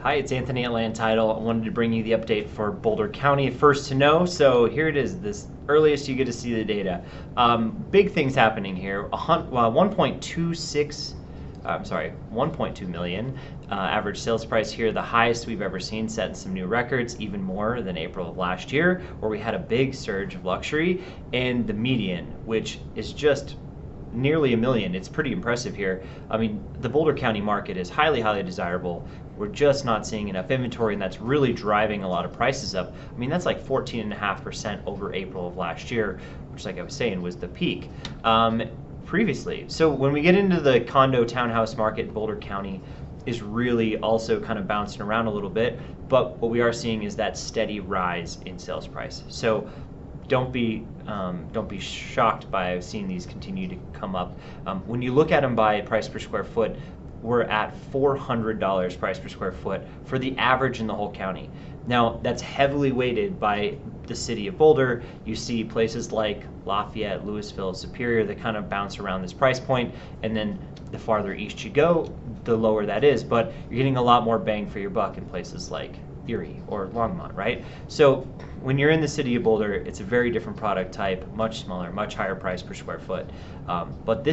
Hi, it's Anthony at Land Title. I wanted to bring you the update for Boulder County, first to know. So here it is, this earliest you get to see the data. Big things happening here. 1.2 million average sales price here, the highest we've ever seen, setting some new records, even more than April of last year, where we had a big surge of luxury, and the median, which is just nearly a million. It's pretty impressive here. I mean, the Boulder County market is highly desirable. We're just not seeing enough inventory, and that's really driving a lot of prices up. I mean, that's like 14.5% over April of last year, which, like I was saying, was the peak previously. So when we get into the condo townhouse market, Boulder County is really also kind of bouncing around a little bit, but what we are seeing is that steady rise in sales price. So don't be shocked by seeing these continue to come up. When you look at them by price per square foot, we're at $400 price per square foot for the average in the whole county. Now, that's heavily weighted by the city of Boulder. You see places like Lafayette, Louisville, Superior that kind of bounce around this price point, and then the farther east you go, the lower that is, but you're getting a lot more bang for your buck in places like Erie or Longmont, right? So when you're in the city of Boulder, it's a very different product type, much smaller, much higher price per square foot. But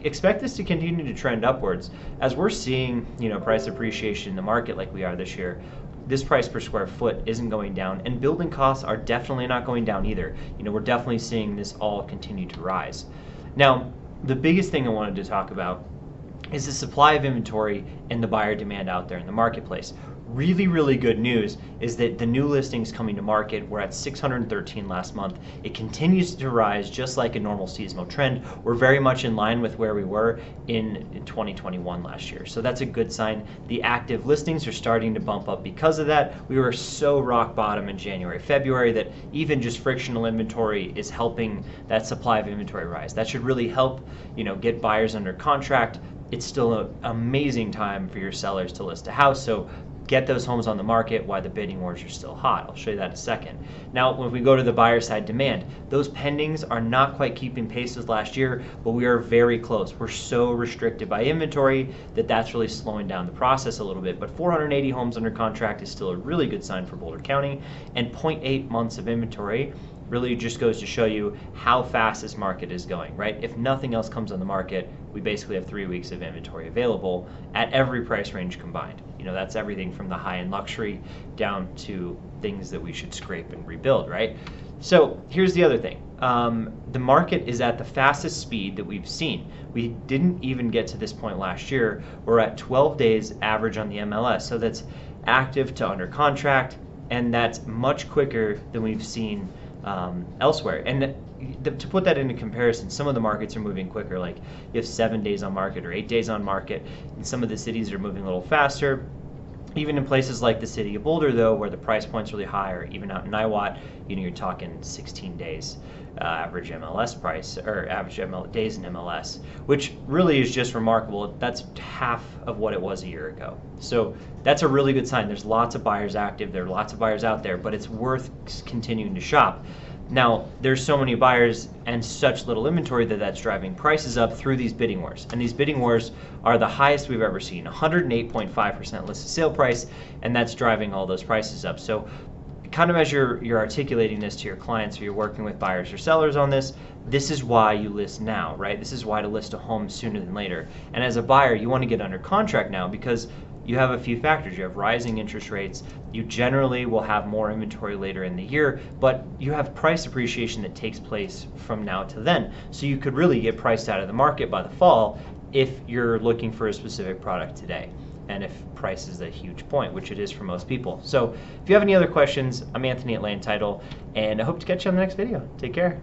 expect this to continue to trend upwards. As we're seeing, price appreciation in the market like we are this year, this price per square foot isn't going down, and building costs are definitely not going down either. We're definitely seeing this all continue to rise. Now, the biggest thing I wanted to talk about is the supply of inventory and the buyer demand out there in the marketplace. Really good news is that the new listings coming to market, we're at 613 last month. It continues to rise just like a normal seasonal trend. We're very much in line with where we were in 2021 last year. So that's a good sign. The active listings are starting to bump up because of that. We were so rock bottom in January, February that even just frictional inventory is helping that supply of inventory rise. That should really help, get buyers under contract. It's still an amazing time for your sellers to list a house. So get those homes on the market while the bidding wars are still hot. I'll show you that in a second. Now, when we go to the buyer side demand, those pendings are not quite keeping pace with last year, but we are very close. We're so restricted by inventory that that's really slowing down the process a little bit. But 480 homes under contract is still a really good sign for Boulder County, and 0.8 months of inventory really just goes to show you how fast this market is going, right? If nothing else comes on the market, we basically have 3 weeks of inventory available at every price range combined. That's everything from the high-end luxury down to things that we should scrape and rebuild, right? So here's the other thing. The market is at the fastest speed that we've seen. We didn't even get to this point last year. We're at 12 days average on the MLS. So that's active to under contract, and that's much quicker than we've seen elsewhere. And to put that into comparison, some of the markets are moving quicker. Like you have 7 days on market or 8 days on market, and some of the cities are moving a little faster. Even in places like the city of Boulder, though, where the price point's really high, or even out in Niwot, you're talking 16 days average MLS price, or average days in MLS, which really is just remarkable. That's half of what it was a year ago. So that's a really good sign. There's lots of buyers active. There are lots of buyers out there, but it's worth continuing to shop. Now, there's so many buyers and such little inventory that's driving prices up through these bidding wars. And these bidding wars are the highest we've ever seen, 108.5% listed sale price, and that's driving all those prices up. So kind of as you're articulating this to your clients, or you're working with buyers or sellers on this is why you list now, right? This is why to list a home sooner than later. And as a buyer, you want to get under contract now because you have a few factors. You have rising interest rates. You generally will have more inventory later in the year, but you have price appreciation that takes place from now to then. So you could really get priced out of the market by the fall if you're looking for a specific product today, and if price is a huge point, which it is for most people. So if you have any other questions, I'm Anthony at Land Title, and I hope to catch you on the next video. Take care.